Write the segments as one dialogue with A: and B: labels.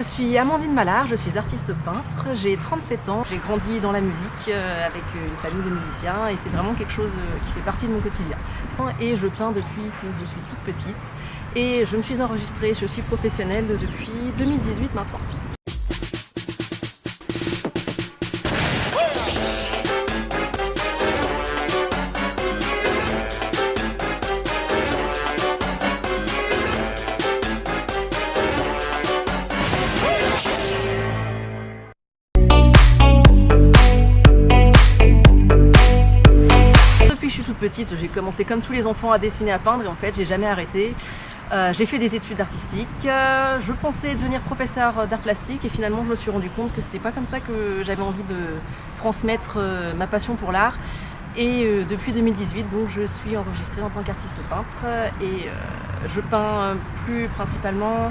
A: Je suis Amandine Mallard, je suis artiste peintre, j'ai 37 ans, j'ai grandi dans la musique avec une famille de musiciens et c'est vraiment quelque chose qui fait partie de mon quotidien. Et je peins depuis que je suis toute petite et je me suis enregistrée, je suis professionnelle depuis 2018 maintenant. Je suis toute petite, j'ai commencé comme tous les enfants à dessiner, à peindre et en fait j'ai jamais arrêté. J'ai fait des études artistiques, je pensais devenir professeur d'art plastique et finalement je me suis rendu compte que c'était pas comme ça que j'avais envie de transmettre ma passion pour l'art. Et depuis 2018, donc, je suis enregistrée en tant qu'artiste peintre et je peins plus principalement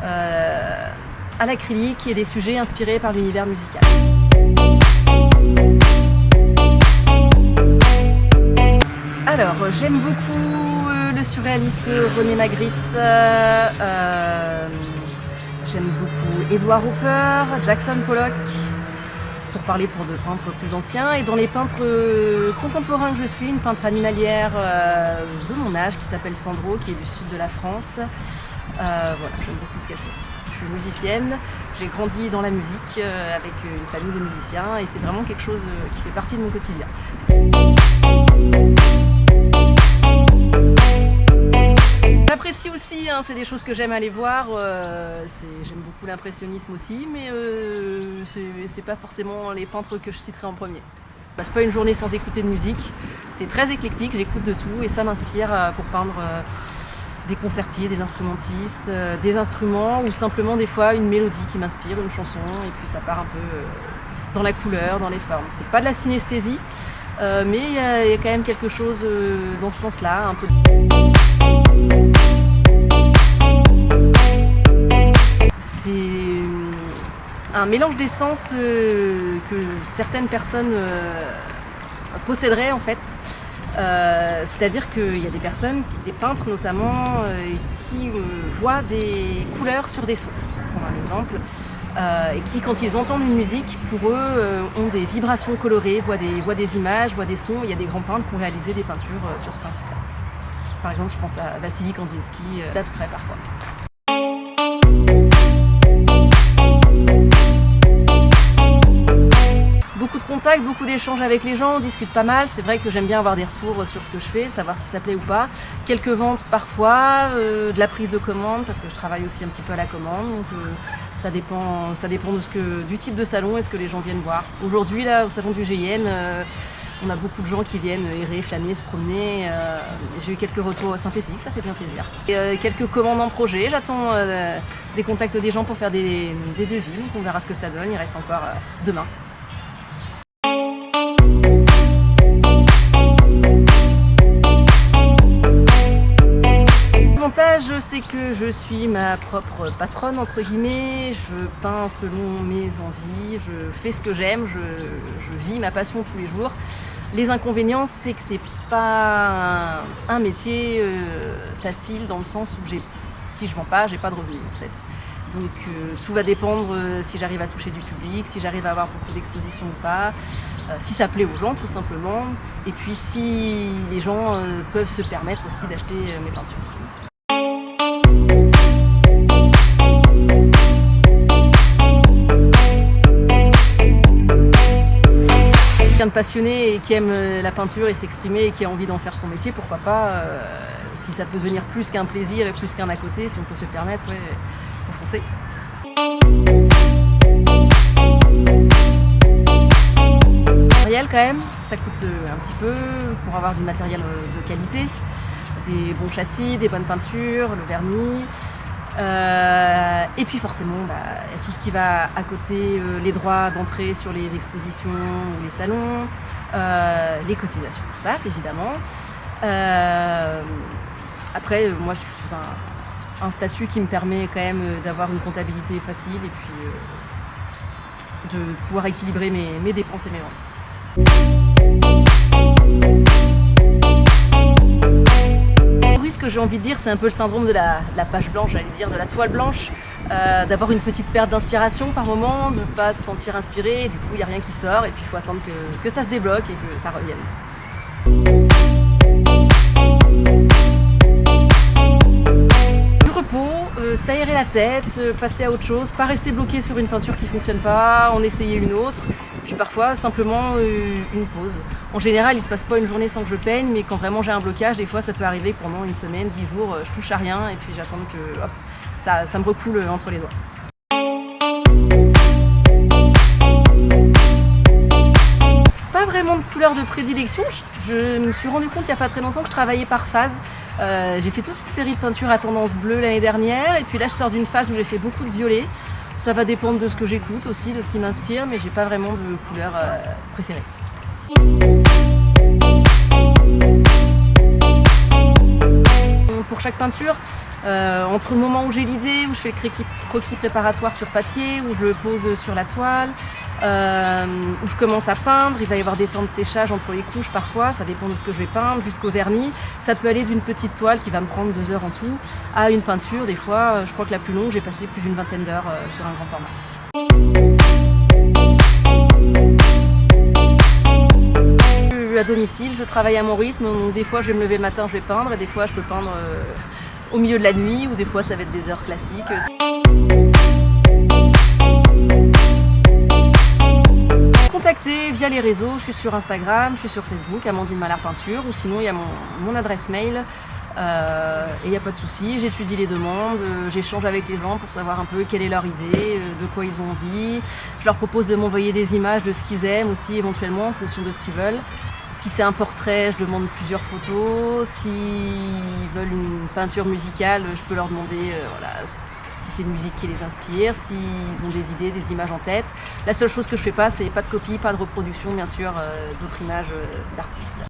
A: à l'acrylique et des sujets inspirés par l'univers musical. Alors, j'aime beaucoup le surréaliste René Magritte, j'aime beaucoup Edward Hopper, Jackson Pollock, pour parler pour de peintres plus anciens. Et dans les peintres contemporains que je suis, une peintre animalière de mon âge qui s'appelle Sandro, qui est du sud de la France. Voilà, j'aime beaucoup ce qu'elle fait. Je suis musicienne, j'ai grandi dans la musique avec une famille de musiciens et c'est vraiment quelque chose qui fait partie de mon quotidien. J'apprécie aussi, hein, c'est des choses que j'aime aller voir, j'aime beaucoup l'impressionnisme aussi, mais c'est pas forcément les peintres que je citerai en premier. Je passe pas une journée sans écouter de musique, c'est très éclectique, j'écoute dessous et ça m'inspire pour peindre des concertistes, des instrumentistes, des instruments ou simplement des fois une mélodie qui m'inspire, une chanson et puis ça part un peu dans la couleur, dans les formes. C'est pas de la synesthésie, mais il y a quand même quelque chose dans ce sens-là, un peu. C'est un mélange d'essences que certaines personnes posséderaient en fait. C'est-à-dire qu'il y a des personnes, des peintres notamment, qui voient des couleurs sur des sons, pour prendre un exemple, et qui, quand ils entendent une musique, pour eux, ont des vibrations colorées, voient des images, voient des sons. Il y a des grands peintres qui ont réalisé des peintures sur ce principe-là. Par exemple, je pense à Vassili Kandinsky, d'abstrait parfois. Beaucoup de contacts, beaucoup d'échanges avec les gens, on discute pas mal. C'est vrai que j'aime bien avoir des retours sur ce que je fais, savoir si ça plaît ou pas. Quelques ventes parfois, de la prise de commande, parce que je travaille aussi un petit peu à la commande. Donc ça dépend du type de salon et ce que les gens viennent voir. Aujourd'hui, là, au salon du GIN, on a beaucoup de gens qui viennent errer, flâner, se promener. J'ai eu quelques retours sympathiques, ça fait bien plaisir. Et, quelques commandes en projet, j'attends des contacts des gens pour faire des devis. Donc on verra ce que ça donne, il reste encore demain. L'avantage, c'est que je suis ma propre patronne, entre guillemets, je peins selon mes envies, je fais ce que j'aime, je vis ma passion tous les jours. Les inconvénients, c'est que c'est pas un métier facile dans le sens où si je vends pas, j'ai pas de revenus en fait. Donc tout va dépendre si j'arrive à toucher du public, si j'arrive à avoir beaucoup d'expositions ou pas, si ça plaît aux gens tout simplement, et puis si les gens peuvent se permettre aussi d'acheter mes peintures. Quelqu'un de passionné et qui aime la peinture et s'exprimer et qui a envie d'en faire son métier, pourquoi pas, si ça peut devenir plus qu'un plaisir et plus qu'un à côté, si on peut se le permettre, ouais, faut foncer. Quand même, ça coûte un petit peu pour avoir du matériel de qualité, des bons châssis, des bonnes peintures, le vernis. Et puis forcément, il y a tout ce qui va à côté, les droits d'entrée sur les expositions ou les salons, les cotisations pour ça, évidemment. Après, moi je suis un statut qui me permet quand même d'avoir une comptabilité facile et puis de pouvoir équilibrer mes dépenses et mes ventes. Ce que j'ai envie de dire, c'est un peu le syndrome de la page blanche, j'allais dire, de la toile blanche. d'avoir une petite perte d'inspiration par moment, de ne pas se sentir inspiré, et du coup il n'y a rien qui sort et puis il faut attendre que ça se débloque et que ça revienne. Du repos, s'aérer la tête, passer à autre chose, pas rester bloqué sur une peinture qui ne fonctionne pas, en essayer une autre, puis parfois simplement une pause. En général il ne se passe pas une journée sans que je peigne, mais quand vraiment j'ai un blocage, des fois ça peut arriver que pendant une semaine, 10 jours, je touche à rien et puis j'attends que hop, ça me recoule entre les doigts. Pas vraiment de couleur de prédilection, je me suis rendu compte il n'y a pas très longtemps que je travaillais par phase. J'ai fait toute une série de peintures à tendance bleue l'année dernière et puis là je sors d'une phase où j'ai fait beaucoup de violet. Ça va dépendre de ce que j'écoute aussi, de ce qui m'inspire, mais j'ai pas vraiment de couleur préférée. Pour chaque peinture, entre le moment où j'ai l'idée, où je fais le croquis préparatoire sur papier, où je le pose sur la toile, où je commence à peindre, il va y avoir des temps de séchage entre les couches parfois, ça dépend de ce que je vais peindre, jusqu'au vernis. Ça peut aller d'une petite toile qui va me prendre 2 heures en tout, à une peinture, des fois, je crois que la plus longue, j'ai passé plus d'une vingtaine d'heures sur un grand format. À domicile, je travaille à mon rythme, donc des fois je vais me lever le matin, je vais peindre, et des fois je peux peindre au milieu de la nuit, ou des fois ça va être des heures classiques. Contacter via les réseaux, je suis sur Instagram, je suis sur Facebook, Amandine Mallard Peinture, ou sinon il y a mon adresse mail, et il n'y a pas de souci, j'étudie les demandes, j'échange avec les gens pour savoir un peu quelle est leur idée, de quoi ils ont envie. Je leur propose de m'envoyer des images de ce qu'ils aiment aussi éventuellement en fonction de ce qu'ils veulent. Si c'est un portrait, je demande plusieurs photos. S'ils veulent une peinture musicale, je peux leur demander voilà, si c'est une musique qui les inspire, s'ils ont des idées, des images en tête. La seule chose que je fais pas, c'est pas de copie, pas de reproduction, bien sûr, d'autres images d'artistes.